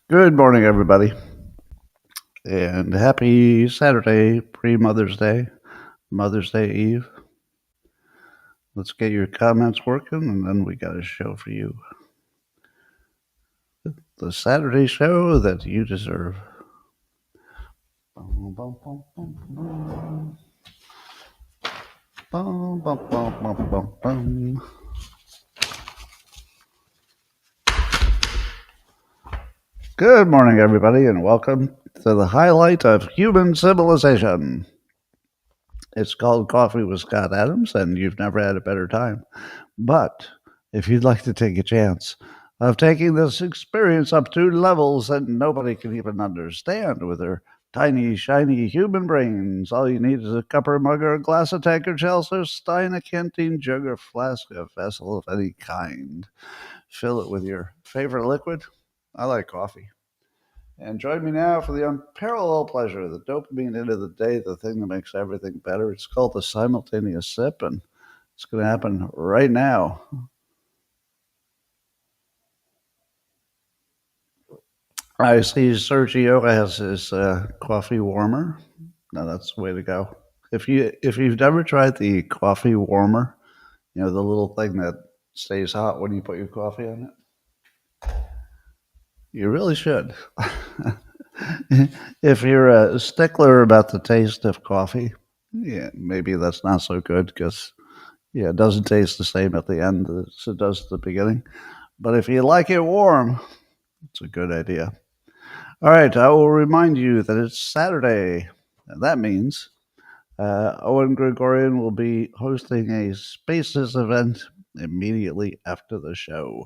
Good morning, everybody, and happy Saturday, pre-Mother's Day, Mother's Day Eve. Let's get your comments working, and then we got a show for you. The Saturday show that you deserve. Bum, bum, bum, bum, bum. Bum, bum, bum, bum, bum, bum. Good morning, everybody, and welcome to the highlight of human civilization. It's called Coffee with Scott Adams, and you've never had a better time. But if you'd like to take a chance of taking this experience up to levels that nobody can even understand with their tiny, shiny human brains, all you need is a cup or mug or a glass, a tankard, chalice, stein, a canteen, jug, or flask, a vessel of any kind. Fill it with your favorite liquid. I like coffee. And join me now for the unparalleled pleasure, the dopamine hit of the day, the thing that makes everything better. It's called the simultaneous sip, and it's going to happen right now. I see Sergio has his coffee warmer. No, that's the way to go. If you've never tried the coffee warmer, the little thing that stays hot when you put your coffee on it, you really should. If you're a stickler about the taste of coffee, yeah, maybe that's not so good because it doesn't taste the same at the end as it does at the beginning. But if you like it warm, it's a good idea. All right, I will remind you that it's Saturday, and that means Owen Gregorian will be hosting a Spaces event immediately after the show.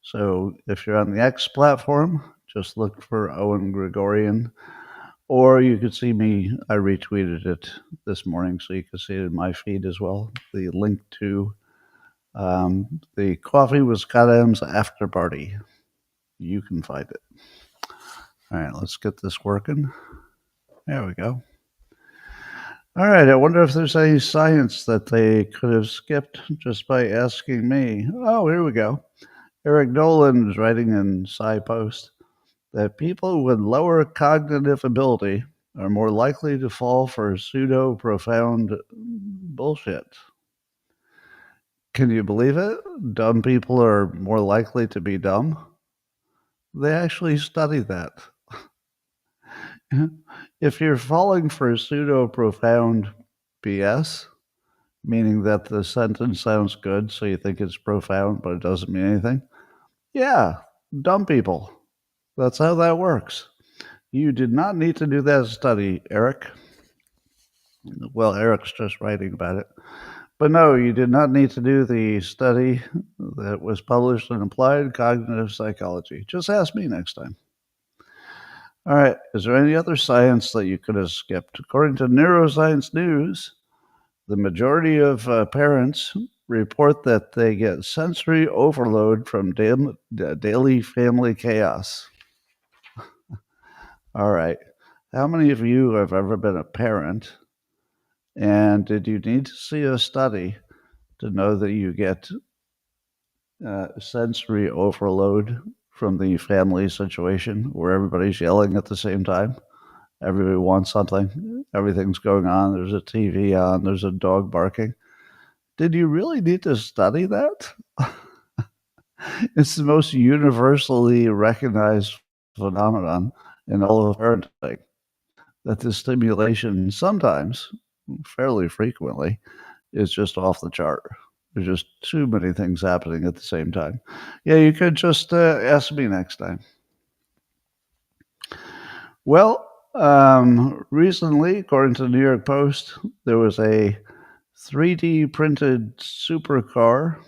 So if you're on the X platform, just look for Owen Gregorian, or you could see me. I retweeted it this morning, so you can see it in my feed as well. The link to the Coffee with Scott Adams after party. You can find it. All right, let's get this working. There we go. All right, I wonder if there's any science that they could have skipped just by asking me. Oh, here we go. Eric Nolan is writing in SciPost that people with lower cognitive ability are more likely to fall for pseudo profound bullshit. Can you believe it? Dumb people are more likely to be dumb? They actually study that. If you're falling for pseudo profound BS, meaning that the sentence sounds good, so you think it's profound, but it doesn't mean anything, yeah, dumb people. That's how that works. You did not need to do that study, Eric. Well, Eric's just writing about it. But no, you did not need to do the study that was published in Applied Cognitive Psychology. Just ask me next time. All right, is there any other science that you could have skipped? According to Neuroscience News, the majority of parents report that they get sensory overload from daily family chaos. All right. How many of you have ever been a parent? And did you need to see a study to know that you get sensory overload from the family situation where everybody's yelling at the same time? Everybody wants something. Everything's going on. There's a TV on. There's a dog barking. Did you really need to study that? It's the most universally recognized phenomenon in all of parenting that the stimulation sometimes, fairly frequently, is just off the chart. There's just too many things happening at the same time. Yeah, you could just ask me next time. Well, recently, according to the New York Post, there was a 3D printed supercar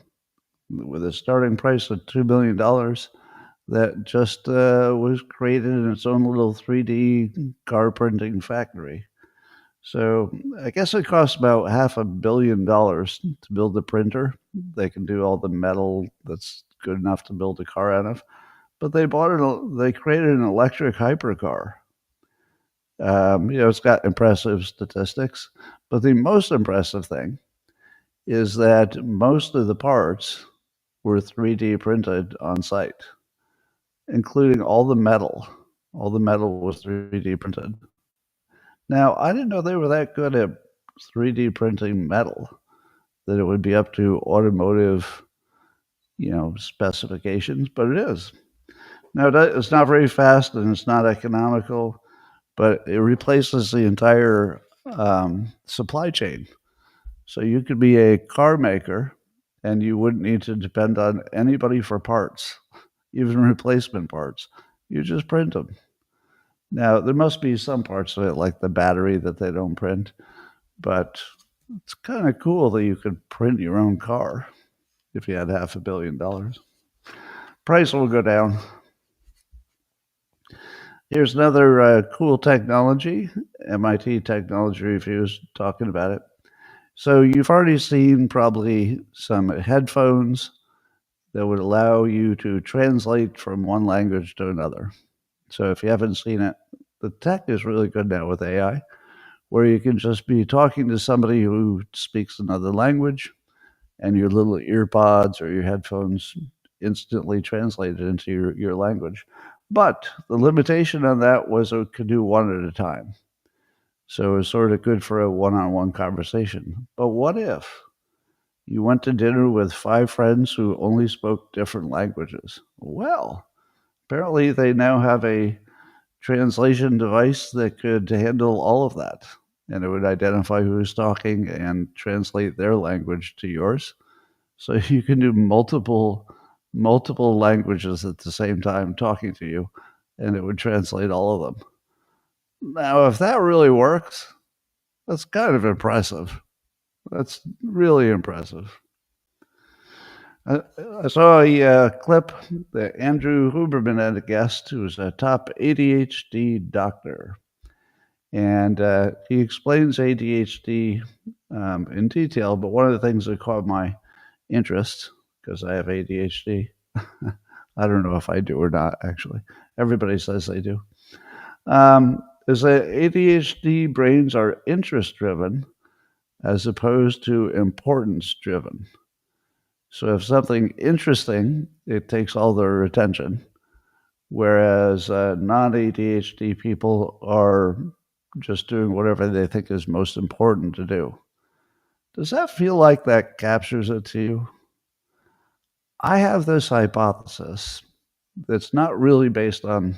with a starting price of $2 million that just was created in its own little 3D car printing factory. So I guess it costs about $500 million to build the printer. They can do all the metal that's good enough to build a car out of. But they they created an electric hypercar. It's got impressive statistics, but the most impressive thing is that most of the parts were 3D printed on site. including all the metal. All the metal was 3D printed. Now, I didn't know they were that good at 3D printing metal, that it would be up to automotive, specifications, but it is. Now, it's not very fast and it's not economical, but it replaces the entire supply chain. So you could be a car maker and you wouldn't need to depend on anybody for parts, even replacement parts. You just print them. Now, there must be some parts of it, like the battery, that they don't print, but it's kind of cool that you could print your own car if you had $500 million. Price will go down. Here's another cool technology. MIT Technology Review is talking about it. So you've already seen probably some headphones that would allow you to translate from one language to another. So if you haven't seen it, the tech is really good now with AI, where you can just be talking to somebody who speaks another language, and your little earpods or your headphones instantly translate it into your language. But the limitation on that was it could do one at a time. So it was sort of good for a one-on-one conversation. But what if you went to dinner with 5 friends who only spoke different languages? Well, apparently they now have a translation device that could handle all of that. And it would identify who's talking and translate their language to yours. So you can do multiple languages at the same time talking to you, and it would translate all of them. Now, if that really works, that's kind of impressive. That's really impressive. I saw a clip that Andrew Huberman had a guest who's a top ADHD doctor. And he explains ADHD in detail, but one of the things that caught my interest, because I have ADHD, I don't know if I do or not, actually. Everybody says they do. Is that ADHD brains are interest-driven as opposed to importance-driven. So if something interesting, it takes all their attention, whereas non-ADHD people are just doing whatever they think is most important to do. Does that feel like that captures it to you? I have this hypothesis that's not really based on,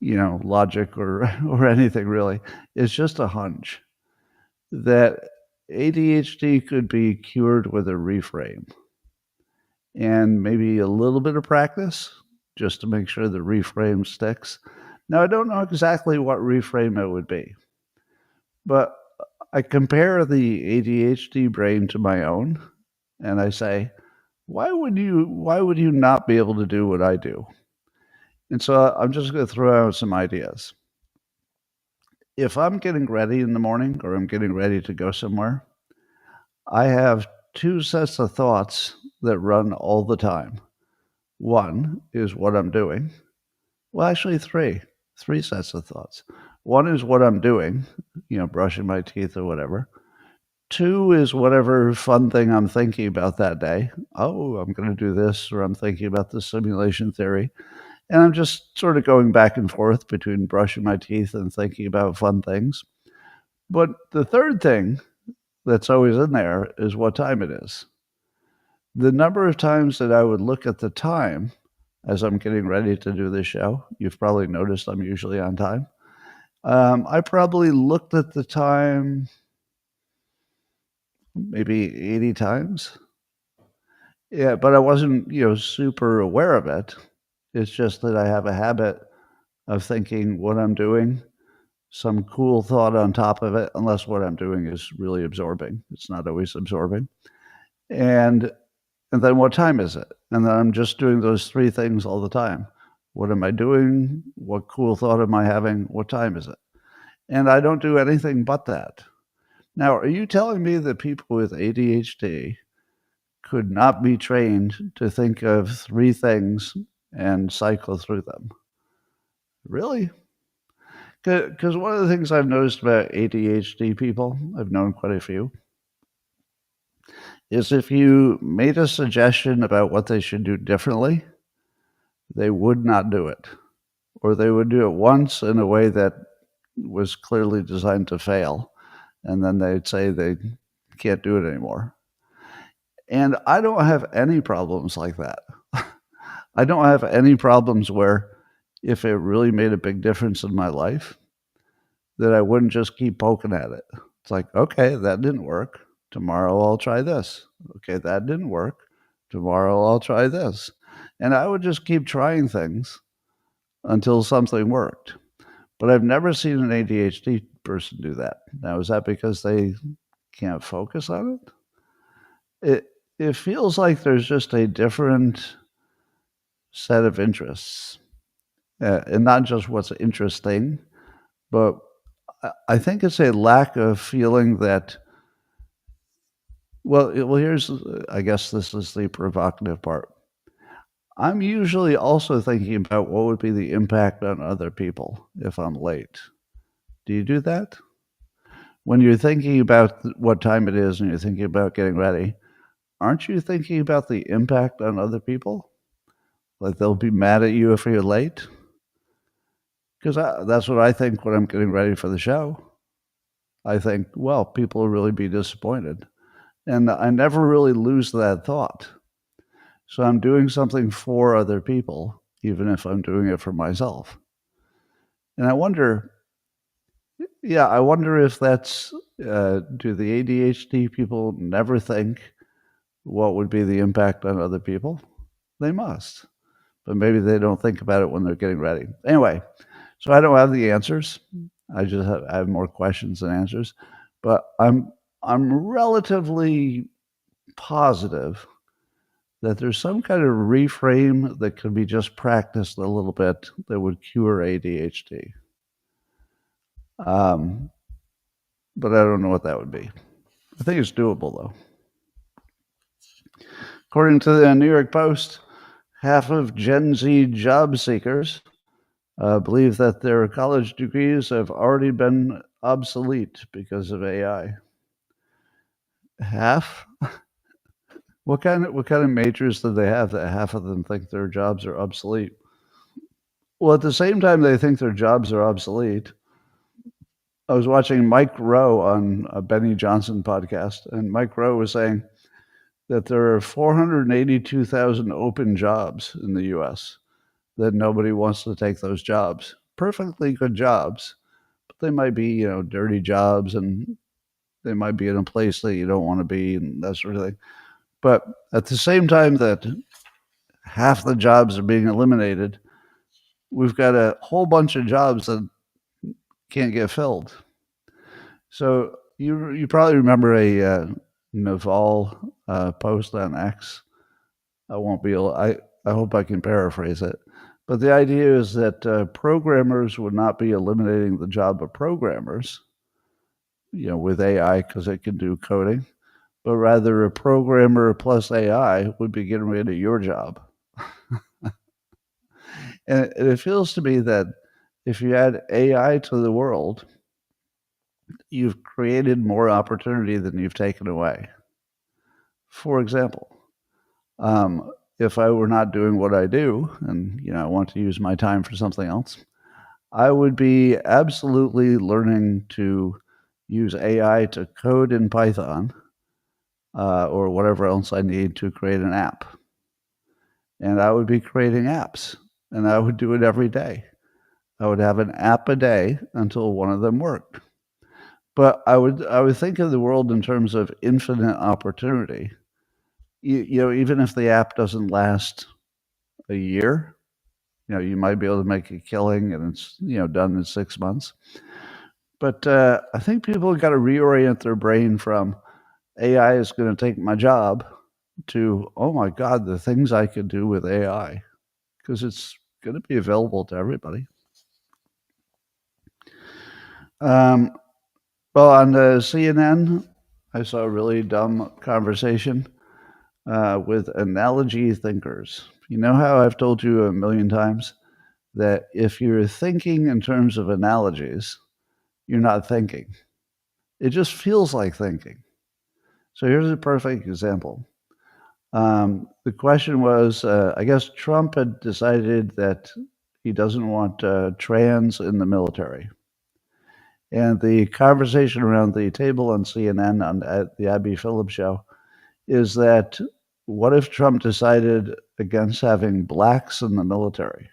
logic or or anything really. It's just a hunch that ADHD could be cured with a reframe and maybe a little bit of practice just to make sure the reframe sticks. Now, I don't know exactly what reframe it would be, but I compare the ADHD brain to my own and I say, why would you not be able to do what I do? And so I'm just going to throw out some ideas. If I'm getting ready in the morning or I'm getting ready to go somewhere, I have 2 sets of thoughts that run all the time. One is what I'm doing. Well, actually 3 sets of thoughts. One is what I'm doing, brushing my teeth or whatever. 2 is whatever fun thing I'm thinking about that day. Oh, I'm going to do this, or I'm thinking about the simulation theory. And I'm just sort of going back and forth between brushing my teeth and thinking about fun things. But the third thing that's always in there is what time it is. The number of times that I would look at the time as I'm getting ready to do this show, you've probably noticed I'm usually on time. I probably looked at the time maybe 80 times. Yeah, but I wasn't, super aware of it. It's just that I have a habit of thinking what I'm doing, some cool thought on top of it, unless what I'm doing is really absorbing. It's not always absorbing. And then what time is it? And then I'm just doing those 3 things all the time. What am I doing? What cool thought am I having? What time is it? And I don't do anything but that. Now, are you telling me that people with ADHD could not be trained to think of 3 things and cycle through them? Really? Because one of the things I've noticed about ADHD people, I've known quite a few, is if you made a suggestion about what they should do differently, they would not do it, or they would do it once in a way that was clearly designed to fail, and then they'd say they can't do it anymore. And I don't have any problems like that. I don't have any problems where if it really made a big difference in my life, that I wouldn't just keep poking at it. It's like, okay, that didn't work. Tomorrow I'll try this. Okay, that didn't work. Tomorrow I'll try this. And I would just keep trying things until something worked. But I've never seen an ADHD person do that. Now, is that because they can't focus on it? It feels like there's just a different set of interests, and not just what's interesting, but I think it's a lack of feeling that. Well, here's, I guess this is the provocative part. I'm usually also thinking about what would be the impact on other people if I'm late. Do you do that? When you're thinking about what time it is and you're thinking about getting ready, aren't you thinking about the impact on other people? Like they'll be mad at you if you're late? Because that's what I think when I'm getting ready for the show. I think, well, people will really be disappointed. And I never really lose that thought. So I'm doing something for other people, even if I'm doing it for myself. And I wonder if that's, do the ADHD people never think what would be the impact on other people? They must. But maybe they don't think about it when they're getting ready. Anyway, so I don't have the answers. I have more questions than answers. But I'm relatively positive that there's some kind of reframe that could be just practiced a little bit that would cure ADHD. But I don't know what that would be. I think it's doable, though. According to the New York Post, half of Gen Z job seekers believe that their college degrees have already been obsolete because of AI. Half? What kind of majors do they have that half of them think their jobs are obsolete? Well, at the same time they think their jobs are obsolete, I was watching Mike Rowe on a Benny Johnson podcast, and Mike Rowe was saying that there are 482,000 open jobs in the U.S. that nobody wants to take those jobs. Perfectly good jobs, but they might be, dirty jobs, and they might be in a place that you don't want to be, and that sort of thing. But at the same time that half the jobs are being eliminated, we've got a whole bunch of jobs that can't get filled. So you probably remember a Naval post on X. I won't be able. I hope I can paraphrase it, but the idea is that programmers would not be eliminating the job of programmers, with AI because it can do coding, but rather a programmer plus AI would be getting rid of your job. And it feels to me that if you add AI to the world, you've created more opportunity than you've taken away. For example, if I were not doing what I do and I want to use my time for something else, I would be absolutely learning to use AI to code in Python or whatever else I need to create an app. And I would be creating apps, and I would do it every day. I would have an app a day until one of them worked. But I would think of the world in terms of infinite opportunity. Even if the app doesn't last a year, you might be able to make a killing, and it's done in 6 months. But I think people have got to reorient their brain from AI is going to take my job to, oh my God, the things I could do with AI, because it's going to be available to everybody. Well, on the CNN, I saw a really dumb conversation with analogy thinkers. You know how I've told you a million times that if you're thinking in terms of analogies, you're not thinking. It just feels like thinking. So here's a perfect example. The question was, I guess Trump had decided that he doesn't want trans in the military. And the conversation around the table on CNN at the Abby Phillips show is that what if Trump decided against having blacks in the military?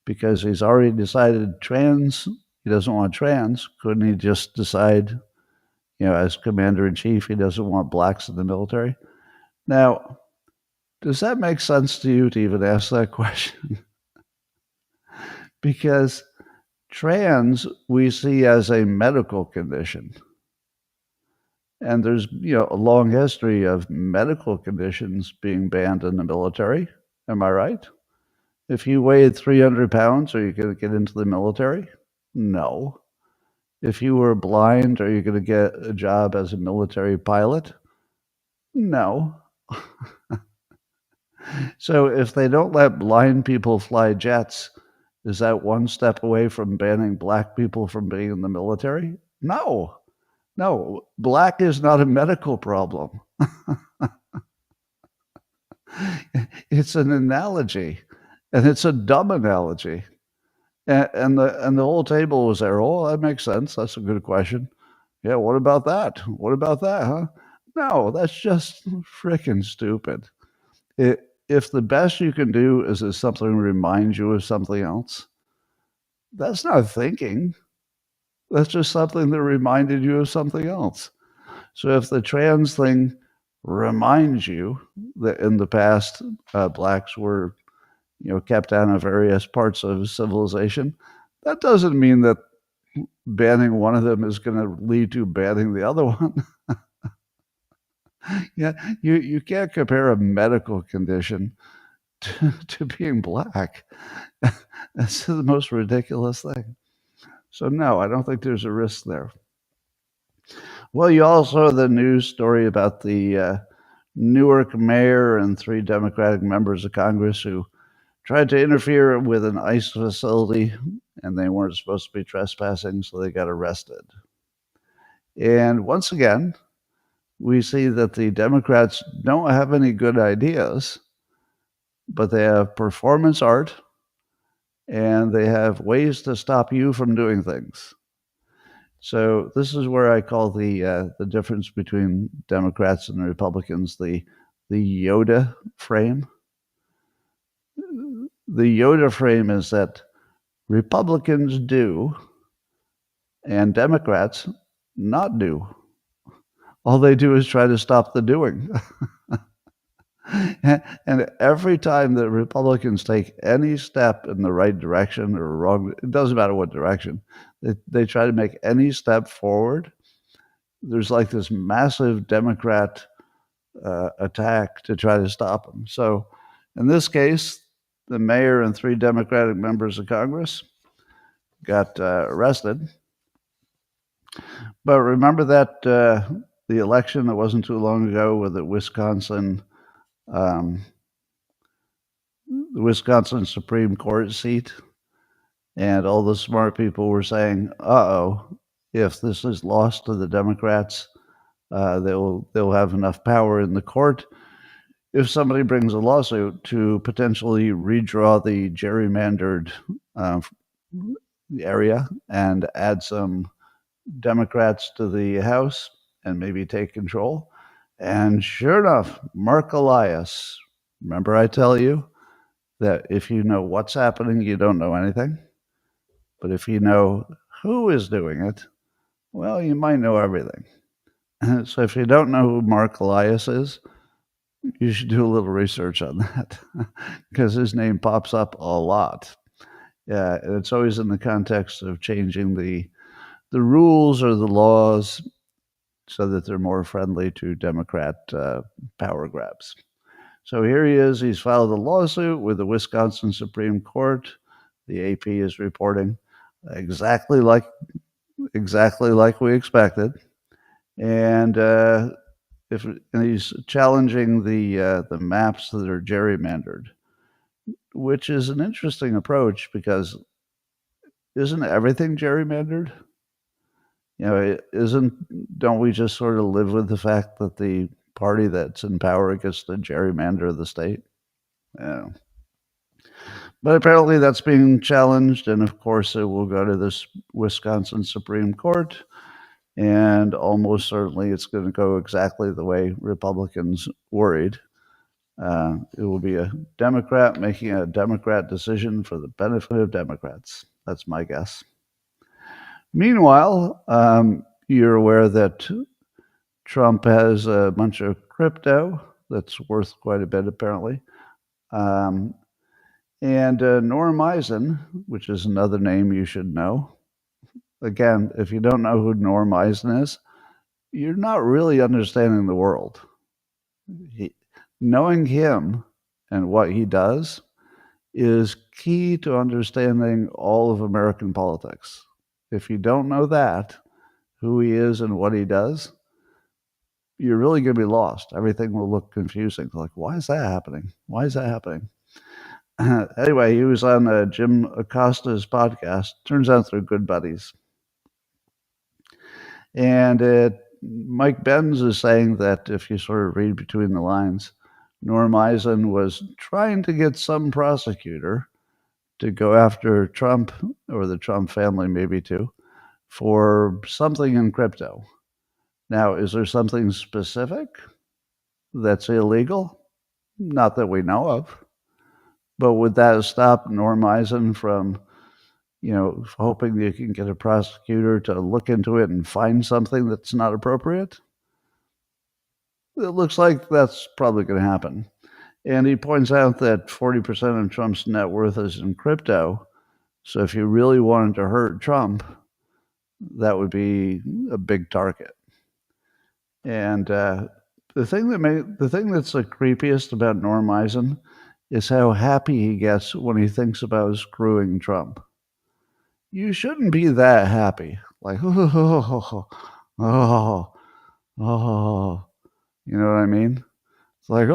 Because he's already decided trans, he doesn't want trans. Couldn't he just decide, as commander in chief, he doesn't want blacks in the military? Now, does that make sense to you to even ask that question? Because trans we see as a medical condition. And there's, a long history of medical conditions being banned in the military. Am I right? If you weighed 300 pounds, are you going to get into the military? No. If you were blind, are you going to get a job as a military pilot? No. So if they don't let blind people fly jets, is that one step away from banning black people from being in the military? No. No, black is not a medical problem. It's an analogy, and it's a dumb analogy. And the whole table was there. Oh, that makes sense. That's a good question. Yeah, what about that? What about that, huh? No, that's just freaking stupid. If the best you can do is that something reminds you of something else, that's not thinking. That's just something that reminded you of something else. So if the trans thing reminds you that in the past blacks were, kept out of various parts of civilization, that doesn't mean that banning one of them is going to lead to banning the other one. Yeah, you can't compare a medical condition to being black. That's the most ridiculous thing. So no, I don't think there's a risk there. Well, you also have the news story about the Newark mayor and 3 Democratic members of Congress who tried to interfere with an ICE facility, and they weren't supposed to be trespassing, so they got arrested. And once again, we see that the Democrats don't have any good ideas, but they have performance art, and they have ways to stop you from doing things. So this is where I call the difference between Democrats and Republicans the Yoda frame. The Yoda frame is that Republicans do and Democrats not do. All they do is try to stop the doing. And every time that Republicans take any step in the right direction or wrong, it doesn't matter what direction, they try to make any step forward, there's like this massive Democrat attack to try to stop them. So in this case, the mayor and 3 Democratic members of Congress got arrested. But remember that the election that wasn't too long ago with the Wisconsin Supreme Court seat, and all the smart people were saying, "Uh-oh, if this is lost to the Democrats, they'll have enough power in the court if somebody brings a lawsuit to potentially redraw the gerrymandered area and add some Democrats to the House and maybe take control." And sure enough, Mark Elias, remember I tell you that if you know what's happening, you don't know anything. But if you know who is doing it, well, you might know everything. So if you don't know who Mark Elias is, you should do a little research on that because his name pops up a lot. Yeah, and it's always in the context of changing the rules or the laws so that they're more friendly to Democrat power grabs. So here he is. He's filed a lawsuit with the Wisconsin Supreme Court. The AP is reporting exactly like we expected, and he's challenging the maps that are gerrymandered, which is an interesting approach because isn't everything gerrymandered? Don't we just sort of live with the fact that the party that's in power gets to gerrymander the state. Yeah. But apparently that's being challenged, and of course it will go to this Wisconsin Supreme Court, and almost certainly it's going to go exactly the way Republicans worried. It will be a Democrat making a Democrat decision for the benefit of Democrats. That's my guess. Meanwhile, you're aware that Trump has a bunch of crypto that's worth quite a bit, apparently. And Norm Eisen, which is another name you should know. Again, if you don't know who Norm Eisen is, you're not really understanding the world. Knowing him and what he does is key to understanding all of American politics. If you don't know that, who he is and what he does, you're really going to be lost. Everything will look confusing. Like, why is that happening? Why is that happening? Anyway, he was on Jim Acosta's podcast. Turns out they're good buddies. And Mike Benz is saying that if you sort of read between the lines, Norm Eisen was trying to get some prosecutor to go after Trump, or the Trump family maybe too, for something in crypto. Now, is there something specific that's illegal? Not that we know of. But would that stop Norm Eisen from, hoping you can get a prosecutor to look into it and find something that's not appropriate? It looks like that's probably going to happen. And he points out that 40% of Trump's net worth is in crypto. So if you really wanted to hurt Trump, that would be a big target. And the thing that's the creepiest about Norm Eisen is how happy he gets when he thinks about screwing Trump. You shouldn't be that happy. Like, you know what I mean? It's like, we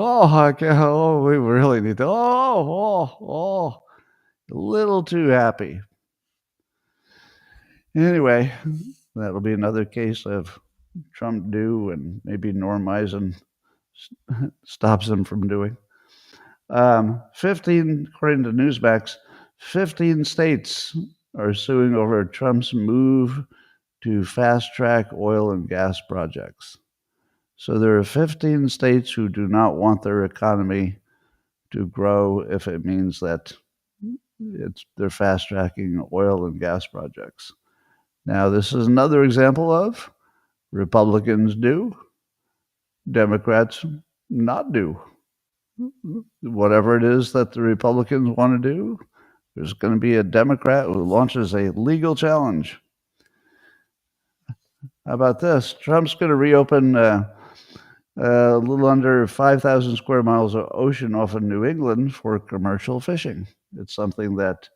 really need to, a little too happy. Anyway, that'll be another case of Trump do, and maybe Norm Eisen stops him from doing. 15, according to Newsmax, 15 states are suing over Trump's move to fast-track oil and gas projects. So there are 15 states who do not want their economy to grow if it means that they're fast-tracking oil and gas projects. Now, this is another example of Republicans do, Democrats not do. Whatever it is that the Republicans want to do, there's going to be a Democrat who launches a legal challenge. How about this? Trump's going to reopen a little under 5,000 square miles of ocean off of New England for commercial fishing. It's something that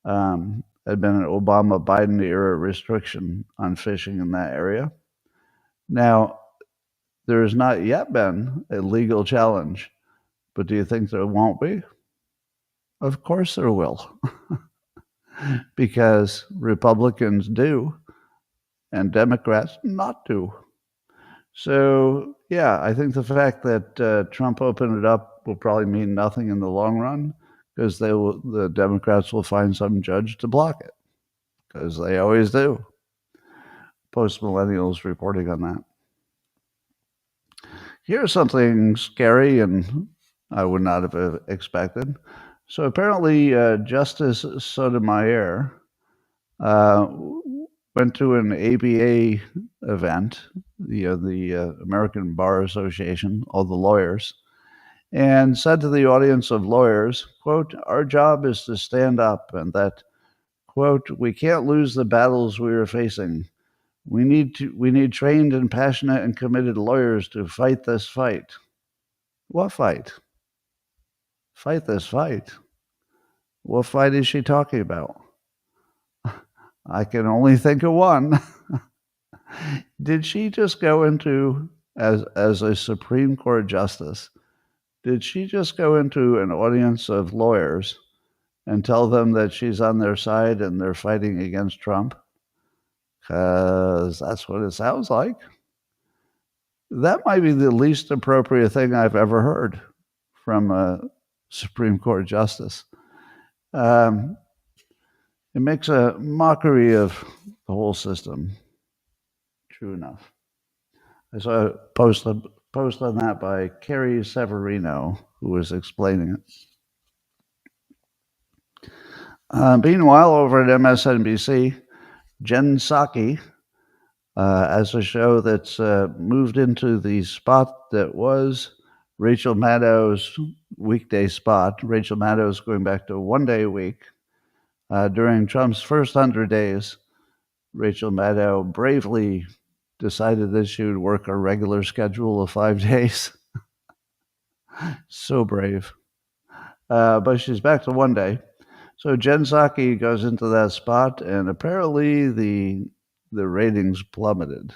had been an Obama-Biden era restriction on fishing in that area. Now, there has not yet been a legal challenge, but do you think there won't be? Of course there will, because Republicans do and Democrats not do. So, yeah, I think the fact that Trump opened it up will probably mean nothing in the long run, because the Democrats will find some judge to block it, because they always do. Post-millennials reporting on that. Here's something scary and I would not have expected. So apparently Justice Sotomayor went to an ABA event, the American Bar Association, all the lawyers, and said to the audience of lawyers, quote, "Our job is to stand up, and that, quote, we can't lose the battles we are facing. We need trained and passionate and committed lawyers to fight this fight." What fight? Fight this fight? What fight is she talking about? I can only think of one. Did she just go into, as a Supreme Court justice, did she just go into an audience of lawyers and tell them that she's on their side and they're fighting against Trump? Because that's what it sounds like. That might be the least appropriate thing I've ever heard from a Supreme Court justice. It makes a mockery of the whole system. True enough. I saw a post on that by Carrie Severino, who was explaining it. Meanwhile, over at MSNBC, Jen Psaki as a show that's moved into the spot that was Rachel Maddow's weekday spot. Rachel Maddow's going back to a one-day a week. During Trump's first 100 days, Rachel Maddow bravely decided that she would work a regular schedule of 5 days. So brave. But she's back to one day. So Jen Psaki goes into that spot, and apparently the ratings plummeted.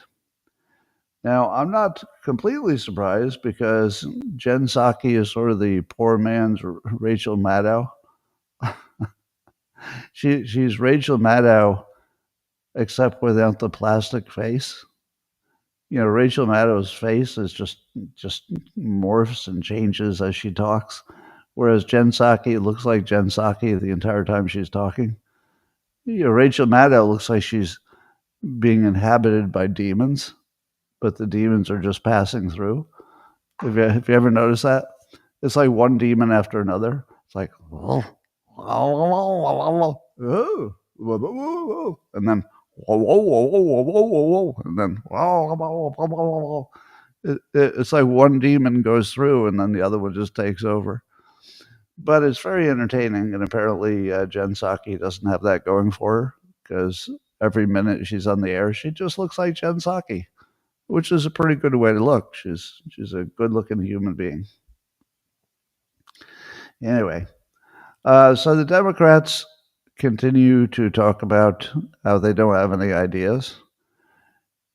Now, I'm not completely surprised because Jen Psaki is sort of the poor man's Rachel Maddow. She's Rachel Maddow, except without the plastic face. Rachel Maddow's face is just morphs and changes as she talks, whereas Jen Psaki looks like Jen Psaki the entire time she's talking. Rachel Maddow looks like she's being inhabited by demons, but the demons are just passing through. Have you ever noticed that? It's like one demon after another. It's like, oh, and then and then it's like one demon goes through and then the other one just takes over. But it's very entertaining, and apparently Jen Psaki doesn't have that going for her because every minute she's on the air, she just looks like Jen Psaki, which is a pretty good way to look. She's a good-looking human being. Anyway, so the Democrats continue to talk about how they don't have any ideas.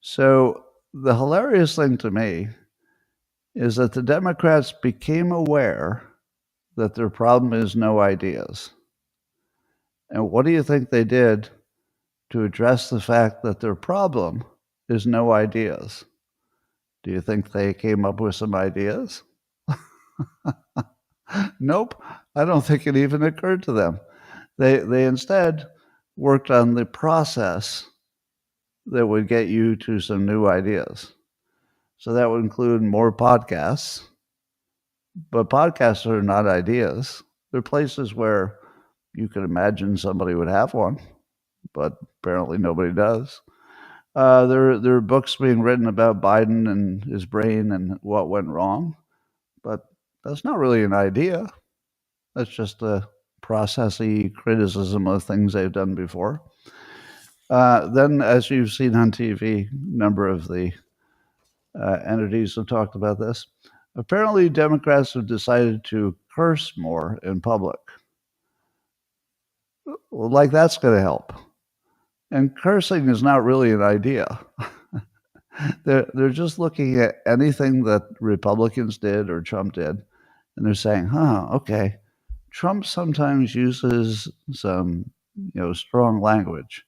So the hilarious thing to me is that the Democrats became aware that their problem is no ideas. And what do you think they did to address the fact that their problem is no ideas? Do you think they came up with some ideas? Nope. I don't think it even occurred to them. They instead worked on the process that would get you to some new ideas. So that would include more podcasts. But podcasts are not ideas. They're places where you could imagine somebody would have one, but apparently nobody does. There are books being written about Biden and his brain and what went wrong, but that's not really an idea. That's just a processy criticism of things they've done before. Then, as you've seen on TV, a number of the entities have talked about this. Apparently, Democrats have decided to curse more in public. Well, like that's going to help. And cursing is not really an idea. They're just looking at anything that Republicans did or Trump did, and they're saying, okay, Trump sometimes uses some, strong language.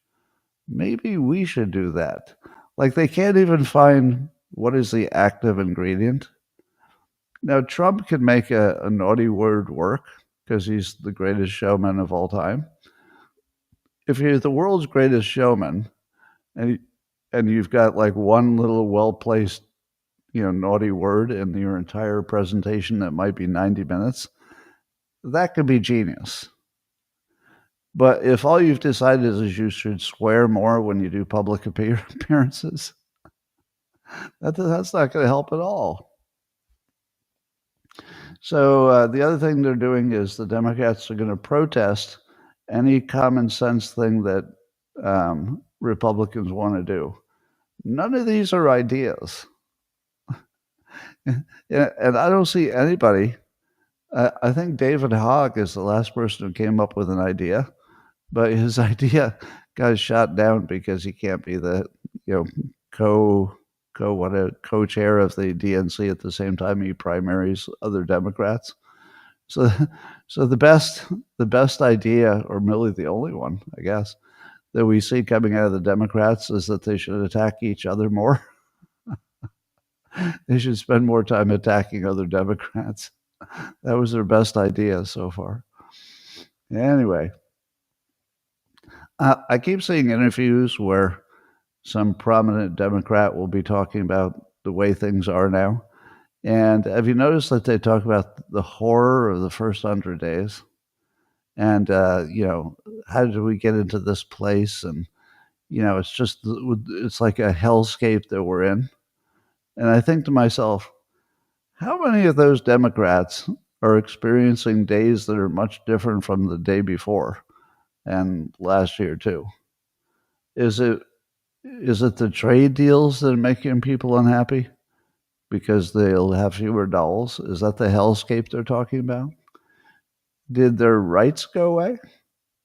Maybe we should do that. Like they can't even find what is the active ingredient. Now, Trump can make a naughty word work because he's the greatest showman of all time. If you're the world's greatest showman and you've got like one little well-placed, naughty word in your entire presentation that might be 90 minutes, that could be genius. But if all you've decided is you should swear more when you do public appearances, that's not going to help at all. So the other thing they're doing is the Democrats are going to protest any common sense thing that Republicans want to do. None of these are ideas. And I don't see anybody. I think David Hogg is the last person who came up with an idea, but his idea got shot down because he can't be the co-chair of the DNC at the same time he primaries other Democrats. So the best idea, or really the only one, I guess, that we see coming out of the Democrats is that they should attack each other more. They should spend more time attacking other Democrats. That was their best idea so far. Anyway, I keep seeing interviews where some prominent Democrat will be talking about the way things are now. And have you noticed that they talk about the horror of the first 100 days? And, how did we get into this place? And, it's just, it's like a hellscape that we're in. And I think to myself, how many of those Democrats are experiencing days that are much different from the day before and last year too? Is it the trade deals that are making people unhappy because they'll have fewer dolls? Is that the hellscape they're talking about? Did their rights go away?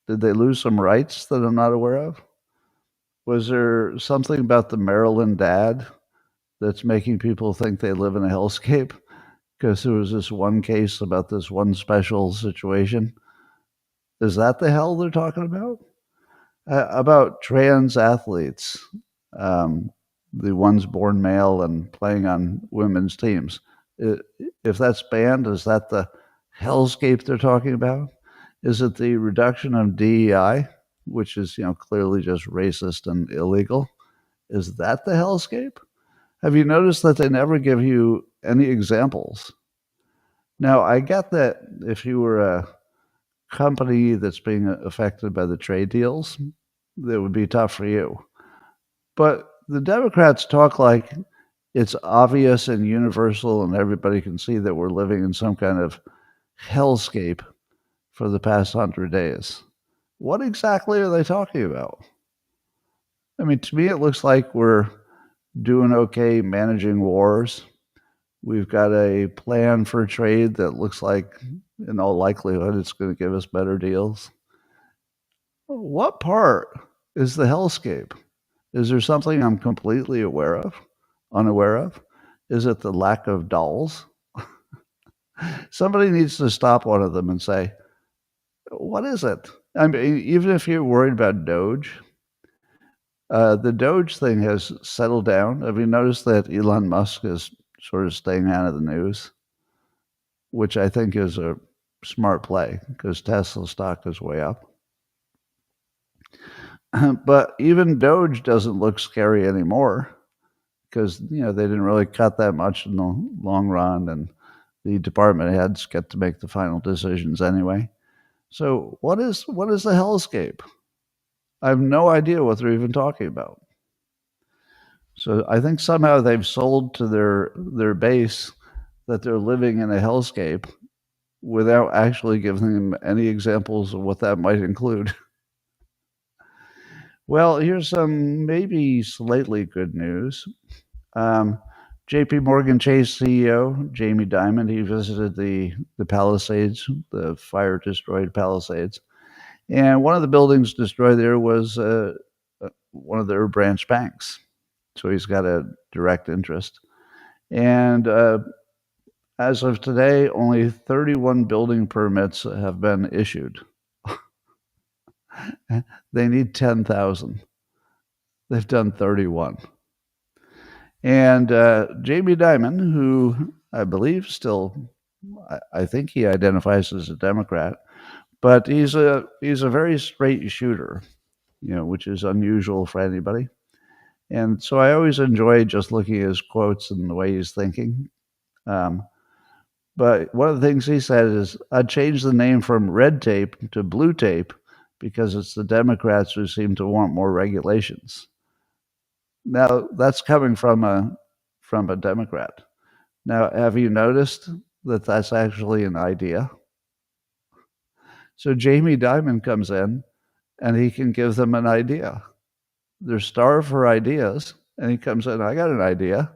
Did they lose some rights that I'm not aware of? Was there something about the Maryland dad that's making people think they live in a hellscape? Because there was this one case about this one special situation. Is that the hell they're talking about? About trans athletes, um, the ones born male and playing on women's teams. If that's banned, is that the hellscape they're talking about? Is it the reduction of DEI, which is clearly just racist and illegal? Is that the hellscape? Have you noticed that they never give you any examples? Now, I get that if you were a company that's being affected by the trade deals, that would be tough for you. But the Democrats talk like it's obvious and universal and everybody can see that we're living in some kind of hellscape for the past 100 days. What exactly are they talking about? I mean, to me, it looks like we're doing okay managing wars. We've got a plan for trade that looks like, in all likelihood, it's going to give us better deals. What part is the hellscape? Is there something I'm completely unaware of? Is it the lack of dolls? Somebody needs to stop one of them and say, what is it? I mean, even if you're worried about Doge, the Doge thing has settled down. Have you noticed that Elon Musk is sort of staying out of the news, which I think is a smart play because Tesla stock is way up. But even Doge doesn't look scary anymore because they didn't really cut that much in the long run, and the department heads get to make the final decisions anyway. So what is the hellscape? I have no idea what they're even talking about. So I think somehow they've sold to their base that they're living in a hellscape without actually giving them any examples of what that might include. Well, here's some maybe slightly good news. JP Morgan Chase CEO Jamie Dimon, he visited the Palisades, the fire destroyed Palisades. And one of the buildings destroyed there was one of their branch banks. So he's got a direct interest. And as of today, only 31 building permits have been issued. They need 10,000. They've done 31. And Jamie Dimon, who I believe still, I think he identifies as a Democrat, but he's a very straight shooter, which is unusual for anybody. And so I always enjoy just looking at his quotes and the way he's thinking. But one of the things he said is, I'd change the name from red tape to blue tape because it's the Democrats who seem to want more regulations. Now, that's coming from a Democrat. Now, have you noticed that that's actually an idea? So Jamie Dimon comes in and he can give them an idea. They're starved for ideas, and he comes in, I got an idea.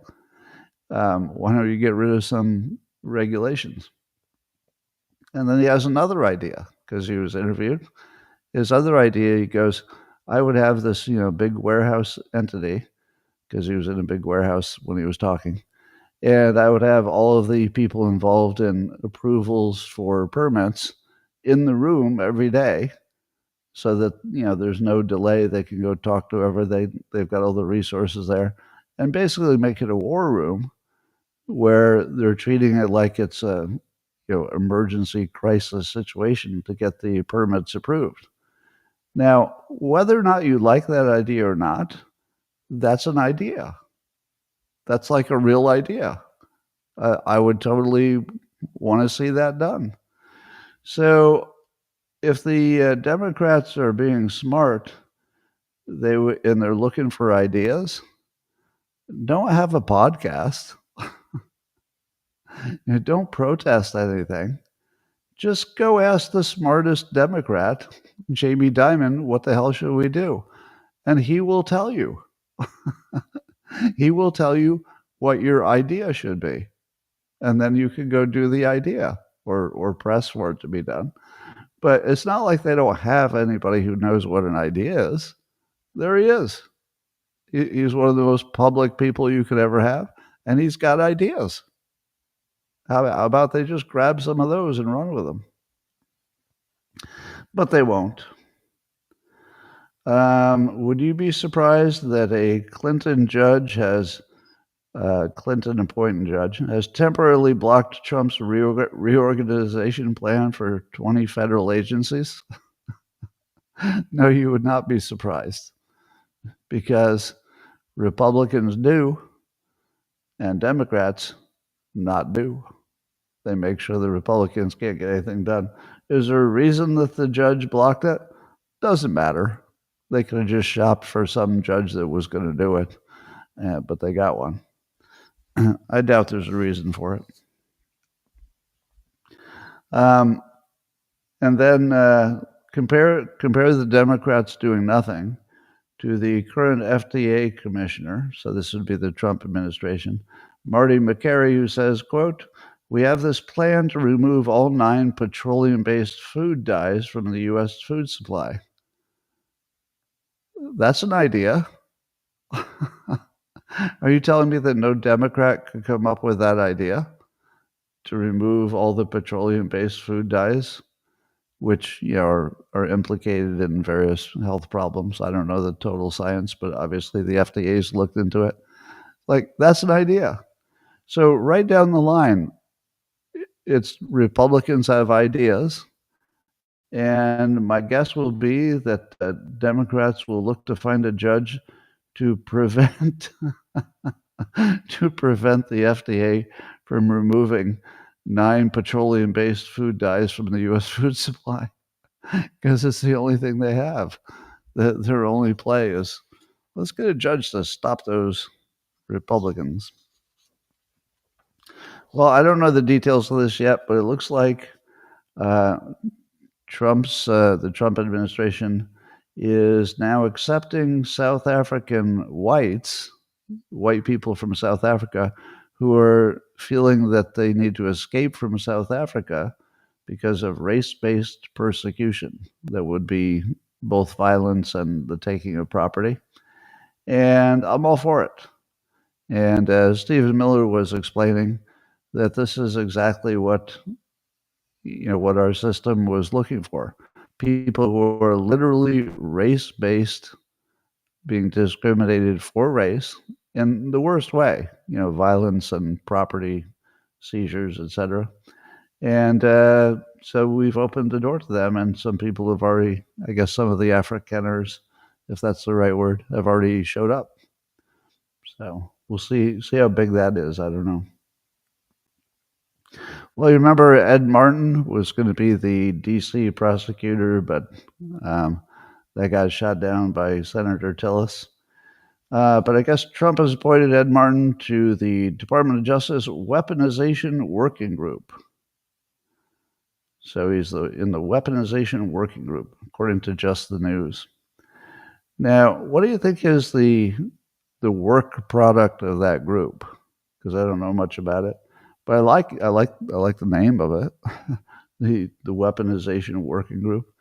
Why don't you get rid of some regulations? And then he has another idea because he was interviewed. His other idea, he goes, I would have this, big warehouse entity, because he was in a big warehouse when he was talking. And I would have all of the people involved in approvals for permits in the room every day so that, there's no delay. They can go talk to whoever. They've got all the resources there and basically make it a war room. where they're treating it like it's a emergency crisis situation to get the permits approved. Now, whether or not you like that idea or not, that's an idea. That's like a real idea. I would totally want to see that done. So, if the Democrats are being smart, and they're looking for ideas, don't have a podcast. Don't protest anything. Just go ask the smartest Democrat, Jamie Dimon, what the hell should we do? And he will tell you. He will tell you what your idea should be. And then you can go do the idea or press for it to be done. But it's not like they don't have anybody who knows what an idea is. There he is. He's one of the most public people you could ever have, and he's got ideas. How about they just grab some of those and run with them? But they won't. Would you be surprised that a Clinton judge has, Clinton appointed judge, has temporarily blocked Trump's reorganization plan for 20 federal agencies? No, you would not be surprised, because Republicans do and Democrats not do. They make sure the Republicans can't get anything done. Is there a reason that the judge blocked it? Doesn't matter. They could have just shopped for some judge that was going to do it, but they got one. I doubt there's a reason for it. And then compare the Democrats doing nothing to the current FDA commissioner. So this would be the Trump administration, Marty McCary, who says, quote, "We have this plan to remove all 9 petroleum-based food dyes from the U.S. food supply." That's an idea. Are you telling me that no Democrat could come up with that idea to remove all the petroleum-based food dyes, which are implicated in various health problems? I don't know the total science, but obviously the FDA's looked into it. Like, that's an idea. So right down the line, it's Republicans have ideas, and my guess will be that Democrats will look to find a judge to prevent to prevent the FDA from removing 9 petroleum-based food dyes from the U.S. food supply, because it's the only thing they have. Their only play is, let's get a judge to stop those Republicans. Well, I don't know the details of this yet, but it looks like the Trump administration is now accepting South African white people from South Africa, who are feeling that they need to escape from South Africa because of race-based persecution that would be both violence and the taking of property. And I'm all for it. And as Stephen Miller was explaining, that this is exactly what our system was looking for. People who are literally race-based, being discriminated for race in the worst way, violence and property seizures, etc. And so we've opened the door to them, and some people have already, I guess some of the Afrikaners, if that's the right word, have already showed up. So we'll see how big that is. I don't know. Well, you remember Ed Martin was going to be the D.C. prosecutor, but that got shot down by Senator Tillis. But I guess Trump has appointed Ed Martin to the Department of Justice Weaponization Working Group. So he's in the Weaponization Working Group, according to Just the News. Now, what do you think is the work product of that group? Because I don't know much about it. But I like the name of it, the Weaponization Working Group.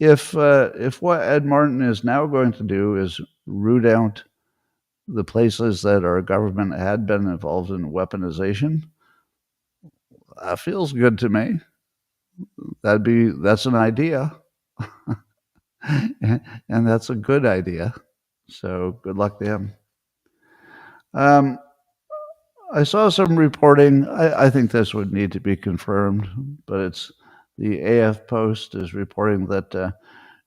If what Ed Martin is now going to do is root out the places that our government had been involved in weaponization, that feels good to me. That's an idea, and that's a good idea. So good luck to him. I saw some reporting. I think this would need to be confirmed, but it's the AF Post is reporting that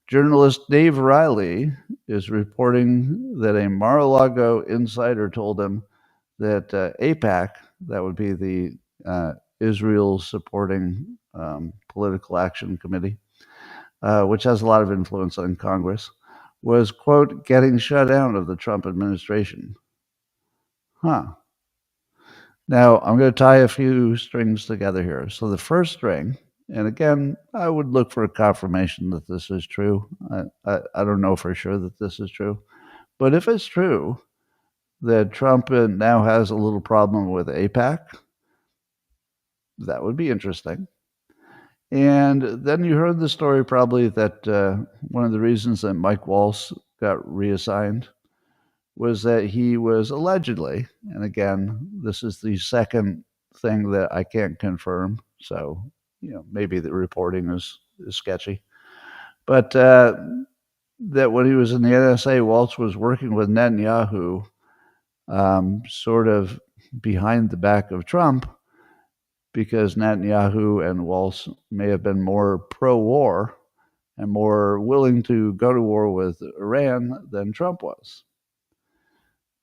journalist Dave Riley is reporting that a Mar-a-Lago insider told him that AIPAC, that would be the Israel supporting political action committee, which has a lot of influence on Congress, was, quote, getting shut down of the Trump administration. Huh. Now, I'm going to tie a few strings together here. So the first string, and again, I would look for a confirmation that this is true. I don't know for sure that this is true. But if it's true that Trump now has a little problem with AIPAC, that would be interesting. And then you heard the story probably that one of the reasons that Mike Waltz got reassigned was that he was allegedly, and again, this is the second thing that I can't confirm, so maybe the reporting is sketchy, but that when he was in the NSA, Waltz was working with Netanyahu, sort of behind the back of Trump, because Netanyahu and Waltz may have been more pro-war and more willing to go to war with Iran than Trump was.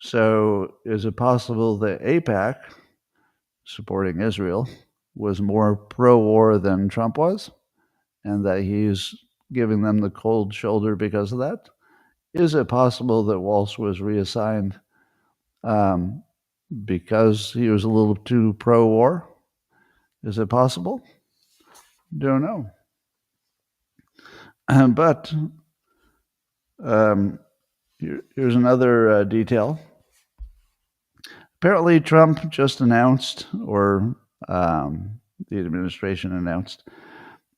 So is it possible that AIPAC, supporting Israel, was more pro-war than Trump was, and that he's giving them the cold shoulder because of that? Is it possible that Waltz was reassigned because he was a little too pro-war? Is it possible? Don't know. But here's another detail. Apparently, Trump just announced, or the administration announced,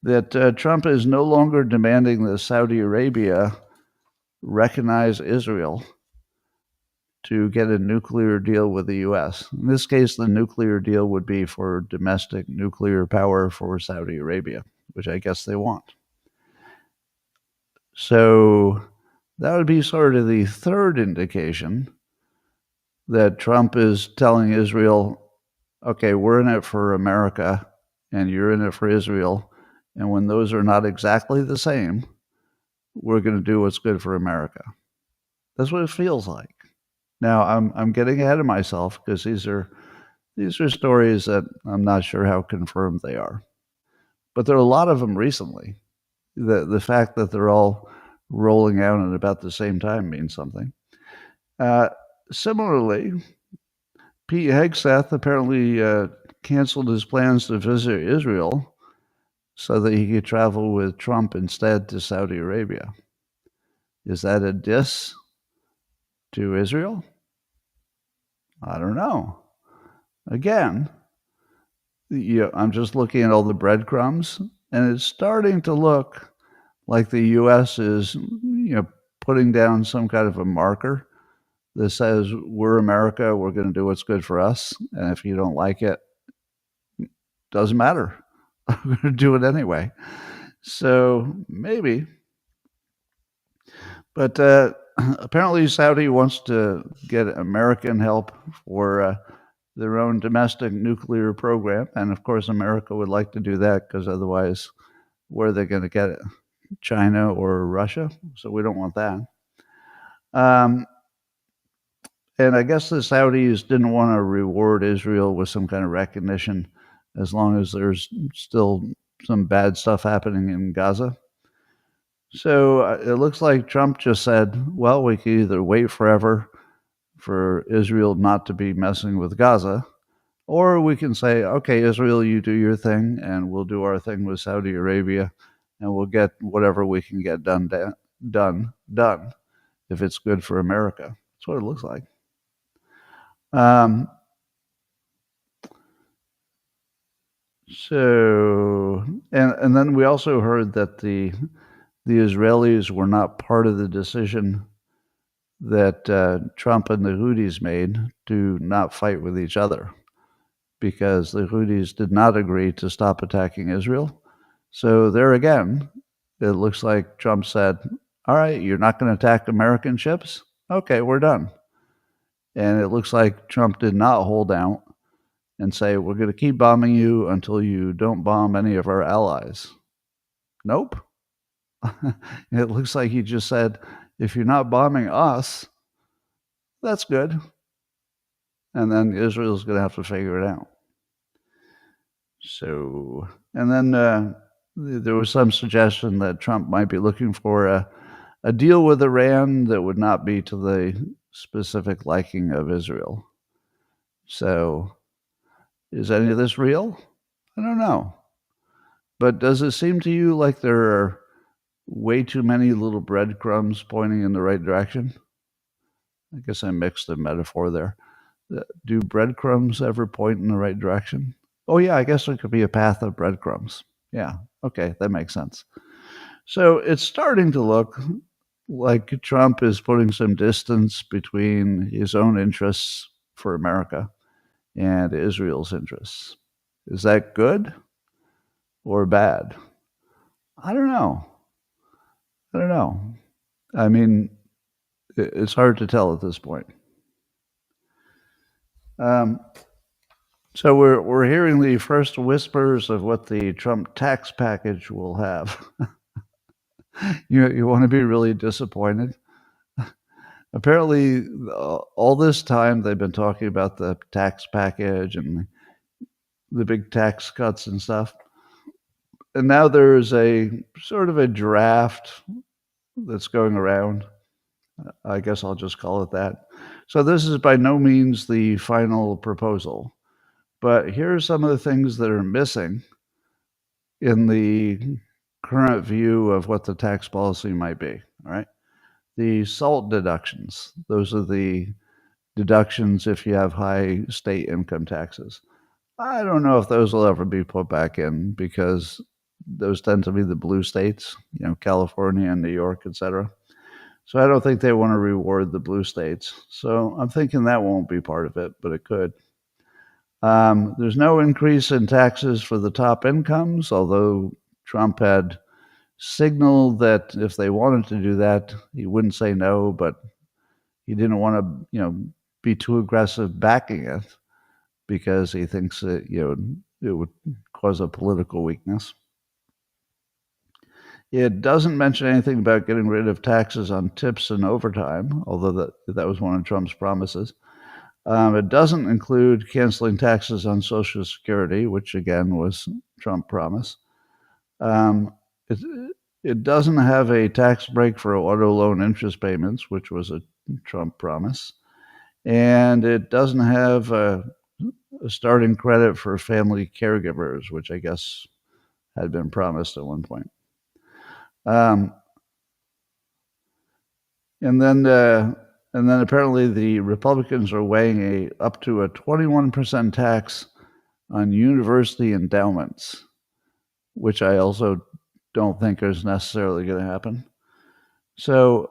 that Trump is no longer demanding that Saudi Arabia recognize Israel to get a nuclear deal with the U.S. In this case, the nuclear deal would be for domestic nuclear power for Saudi Arabia, which I guess they want. So that would be sort of the third indication that Trump is telling Israel, okay, we're in it for America and you're in it for Israel. And when those are not exactly the same, we're going to do what's good for America. That's what it feels like. Now, I'm getting ahead of myself because these are stories that I'm not sure how confirmed they are. But there are a lot of them recently. The fact that they're all rolling out at about the same time means something. Similarly, Pete Hegseth apparently canceled his plans to visit Israel so that he could travel with Trump instead to Saudi Arabia. Is that a diss to Israel? I don't know. Again, I'm just looking at all the breadcrumbs, and it's starting to look like the U.S. is, putting down some kind of a marker that says, we're America, we're going to do what's good for us, and if you don't like it, doesn't matter. I'm going to do it anyway. So maybe. But apparently Saudi wants to get American help for their own domestic nuclear program. And of course, America would like to do that because otherwise, where are they going to get it? China or Russia? So we don't want that. And I guess the Saudis didn't want to reward Israel with some kind of recognition as long as there's still some bad stuff happening in Gaza. So it looks like Trump just said, well, we can either wait forever for Israel not to be messing with Gaza, or we can say, okay, Israel, you do your thing, and we'll do our thing with Saudi Arabia, and we'll get whatever we can get done, if it's good for America. That's what it looks like. So, and then we also heard that the Israelis were not part of the decision that Trump and the Houthis made to not fight with each other, because the Houthis did not agree to stop attacking Israel. So there again, it looks like Trump said, all right, you're not going to attack American ships? Okay, we're done. And it looks like Trump did not hold out and say, we're going to keep bombing you until you don't bomb any of our allies. Nope. It looks like he just said, if you're not bombing us, that's good. And then Israel's going to have to figure it out. So, and then there was some suggestion that Trump might be looking for a deal with Iran that would not be to the specific liking of Israel. So, is any of this real? I don't know. But does it seem to you like there are way too many little breadcrumbs pointing in the right direction? I guess I mixed a metaphor there. Do breadcrumbs ever point in the right direction? Oh, yeah, I guess there could be a path of breadcrumbs. Yeah, okay, that makes sense. So it's starting to look like Trump is putting some distance between his own interests for America and Israel's interests. Is that good or bad? I don't know. I mean, it's hard to tell at this point. So we're hearing the first whispers of what the Trump tax package will have. You want to be really disappointed? Apparently, all this time they've been talking about the tax package and the big tax cuts and stuff. And now there's a sort of a draft that's going around. I guess I'll just call it that. So this is by no means the final proposal. But here are some of the things that are missing in the current view of what the tax policy might be. All right. The SALT deductions, those are the deductions if you have high state income taxes. I don't know if those will ever be put back in because those tend to be the blue states, California and New York, et cetera. So I don't think they want to reward the blue states. So I'm thinking that won't be part of it, but it could. There's no increase in taxes for the top incomes, although Trump had signaled that if they wanted to do that, he wouldn't say no, but he didn't want to, be too aggressive backing it because he thinks that, it would cause a political weakness. It doesn't mention anything about getting rid of taxes on tips and overtime, although that was one of Trump's promises. It doesn't include canceling taxes on Social Security, which again was Trump promise. It doesn't have a tax break for auto loan interest payments, which was a Trump promise. And it doesn't have a starting credit for family caregivers, which I guess had been promised at one point. And then apparently the Republicans are weighing up to a 21% tax on university endowments, which I also don't think is necessarily going to happen. So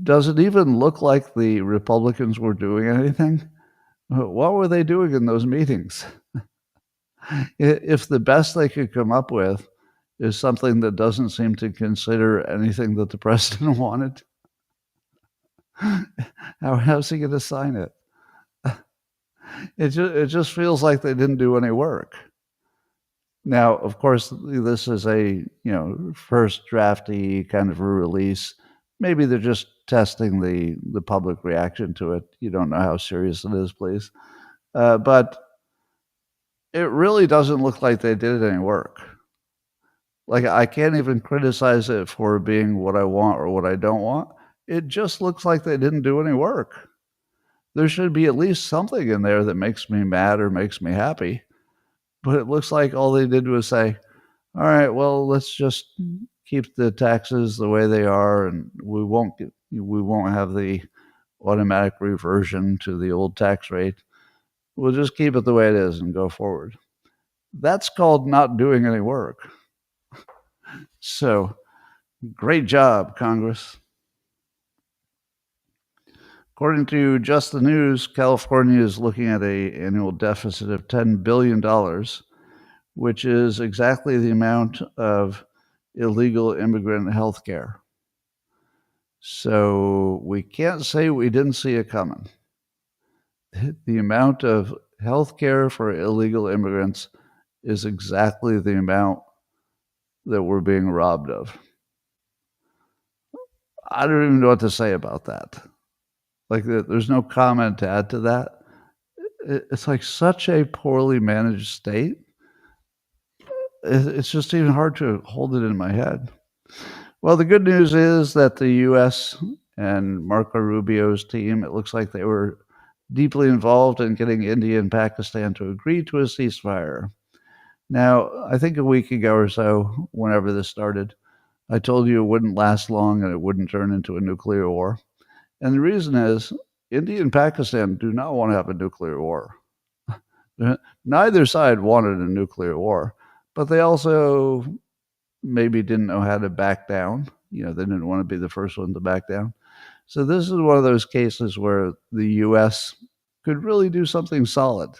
does it even look like the Republicans were doing anything? What were they doing in those meetings? If the best they could come up with is something that doesn't seem to consider anything that the president wanted, how's he going to sign it? It just feels like they didn't do any work. Now, of course, this is a first drafty kind of a release. Maybe they're just testing the public reaction to it. You don't know how serious it is, please. But it really doesn't look like they did any work. Like, I can't even criticize it for being what I want or what I don't want. It just looks like they didn't do any work. There should be at least something in there that makes me mad or makes me happy. But it looks like all they did was say, all right, well, let's just keep the taxes the way they are, and we won't have the automatic reversion to the old tax rate. We'll just keep it the way it is and go forward. That's called not doing any work. So, great job, Congress. According to Just the News, California is looking at an annual deficit of $10 billion, which is exactly the amount of illegal immigrant health care. So we can't say we didn't see it coming. The amount of health care for illegal immigrants is exactly the amount that we're being robbed of. I don't even know what to say about that. Like, there's no comment to add to that. It's like such a poorly managed state. It's just even hard to hold it in my head. Well, the good news is that the U.S. and Marco Rubio's team, it looks like they were deeply involved in getting India and Pakistan to agree to a ceasefire. Now, I think a week ago or so, whenever this started, I told you it wouldn't last long and it wouldn't turn into a nuclear war. And the reason is India and Pakistan do not want to have a nuclear war. Neither side wanted a nuclear war, but they also maybe didn't know how to back down. They didn't want to be the first one to back down. So this is one of those cases where the U.S. could really do something solid,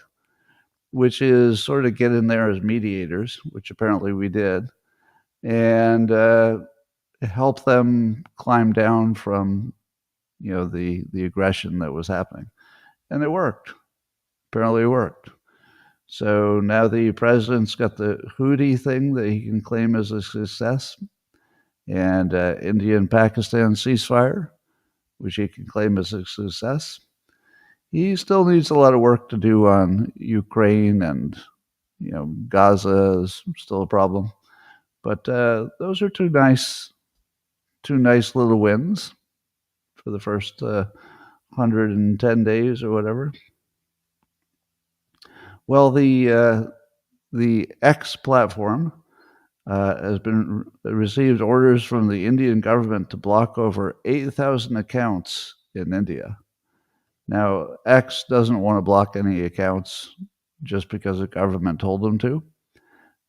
which is sort of get in there as mediators, which apparently we did, and help them climb down from the aggression that was happening. And it worked. Apparently it worked. So now the president's got the Houthi thing that he can claim as a success, and India and Pakistan ceasefire, which he can claim as a success. He still needs a lot of work to do on Ukraine, and Gaza is still a problem. But those are two nice little wins for the first 110 days or whatever. Well, the X platform has received orders from the Indian government to block over 8,000 accounts in India. Now, X doesn't want to block any accounts just because the government told them to.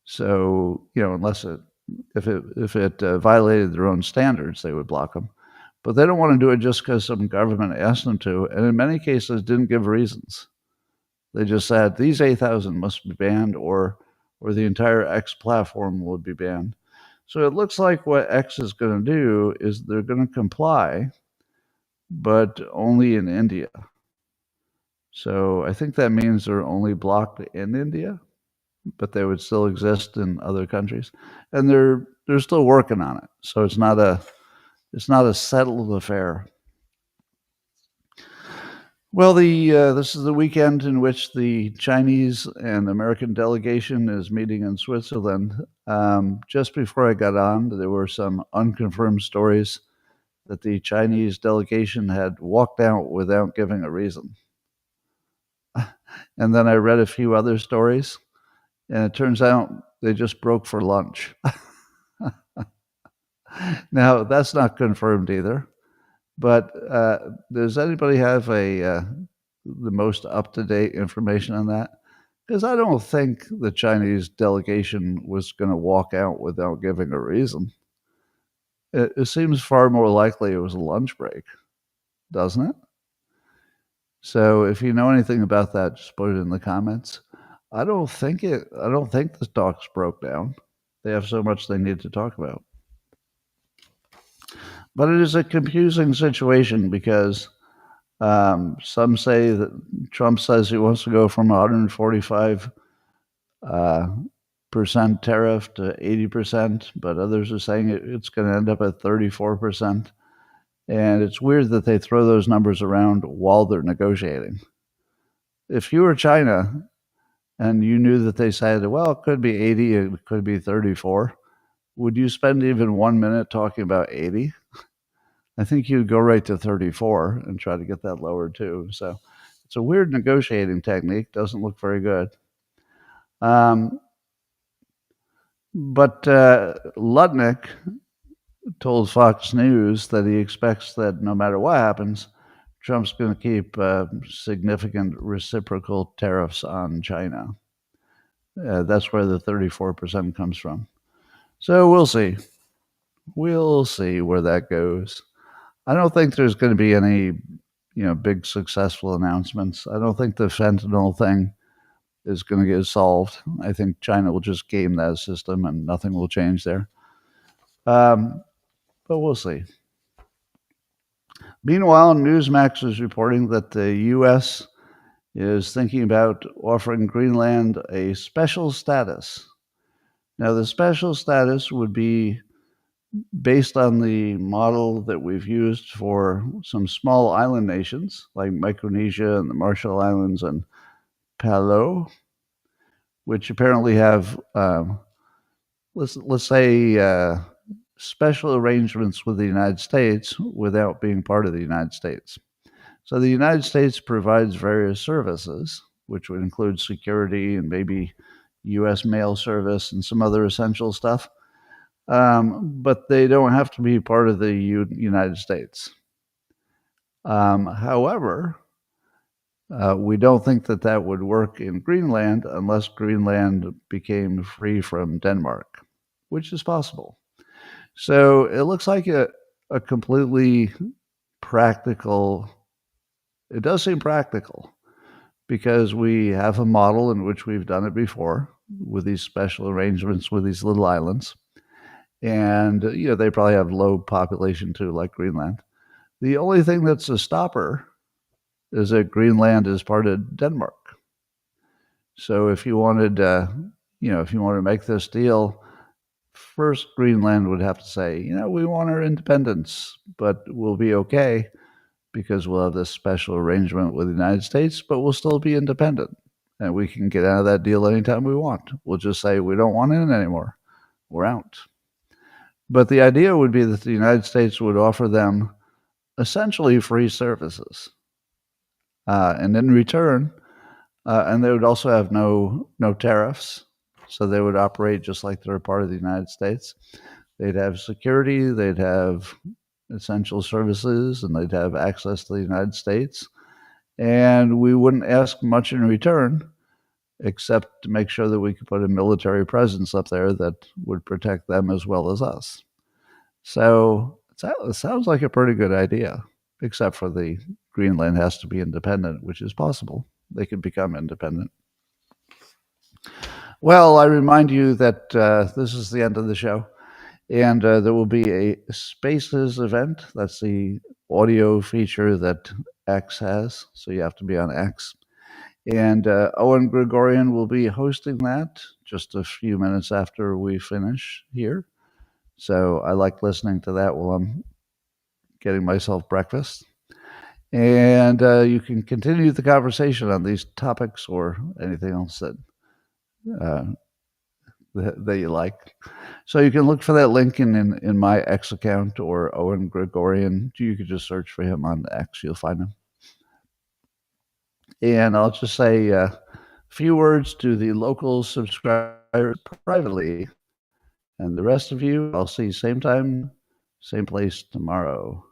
So, unless if it violated their own standards, they would block them. But they don't want to do it just because some government asked them to, and in many cases didn't give reasons. They just said these 8,000 must be banned, or the entire X platform would be banned. So it looks like what X is going to do is they're going to comply, but only in India. So I think that means they're only blocked in India, but they would still exist in other countries, and they're still working on it. So it's not a settled affair. Well, this is the weekend in which the Chinese and American delegation is meeting in Switzerland. Just before I got on, there were some unconfirmed stories that the Chinese delegation had walked out without giving a reason. And then I read a few other stories, and it turns out they just broke for lunch. Now, that's not confirmed either. But does anybody have the most up-to-date information on that? Because I don't think the Chinese delegation was going to walk out without giving a reason. It seems far more likely it was a lunch break, doesn't it? So if you know anything about that, just put it in the comments. I don't think the talks broke down. They have so much they need to talk about. But it is a confusing situation because some say that Trump says he wants to go from 145% tariff to 80%, but others are saying it's going to end up at 34%. And it's weird that they throw those numbers around while they're negotiating. If you were China and you knew that they said, well, it could be 80, it could be 34, would you spend even 1 minute talking about 80? I think you'd go right to 34 and try to get that lower too. So it's a weird negotiating technique. Doesn't look very good. But Lutnick told Fox News that he expects that no matter what happens, Trump's going to keep significant reciprocal tariffs on China. That's where the 34% comes from. So we'll see. We'll see where that goes. I don't think there's going to be any, big successful announcements. I don't think the fentanyl thing is going to get solved. I think China will just game that system and nothing will change there. But we'll see. Meanwhile, Newsmax is reporting that the U.S. is thinking about offering Greenland a special status. Now, the special status would be based on the model that we've used for some small island nations like Micronesia and the Marshall Islands and Palau, which apparently have, let's say, special arrangements with the United States without being part of the United States. So the United States provides various services, which would include security and maybe U.S. mail service and some other essential stuff. But they don't have to be part of the United States. However, we don't think that that would work in Greenland unless Greenland became free from Denmark, which is possible. So it looks like a completely practical, it does seem practical because we have a model in which we've done it before with these special arrangements with these little islands. And, they probably have low population too, like Greenland. The only thing that's a stopper is that Greenland is part of Denmark. So if you wanted, if you want to make this deal, first Greenland would have to say, we want our independence, but we'll be okay because we'll have this special arrangement with the United States, but we'll still be independent. And we can get out of that deal anytime we want. We'll just say we don't want in anymore. We're out. But the idea would be that the United States would offer them essentially free services. And in return, and they would also have no tariffs. So they would operate just like they're a part of the United States. They'd have security, they'd have essential services, and they'd have access to the United States. And we wouldn't ask much in return, except to make sure that we could put a military presence up there that would protect them as well as us. So it sounds like a pretty good idea, except for the Greenland has to be independent, which is possible. They could become independent. Well, I remind you that this is the end of the show, and there will be a Spaces event. That's the audio feature that X has, so you have to be on X. And Owen Gregorian will be hosting that just a few minutes after we finish here. So I like listening to that while I'm getting myself breakfast. And you can continue the conversation on these topics or anything else that you like. So you can look for that link in my X account or Owen Gregorian. You could just search for him on X. You'll find him. And I'll just say a few words to the local subscribers privately. And the rest of you, I'll see you same time, same place tomorrow.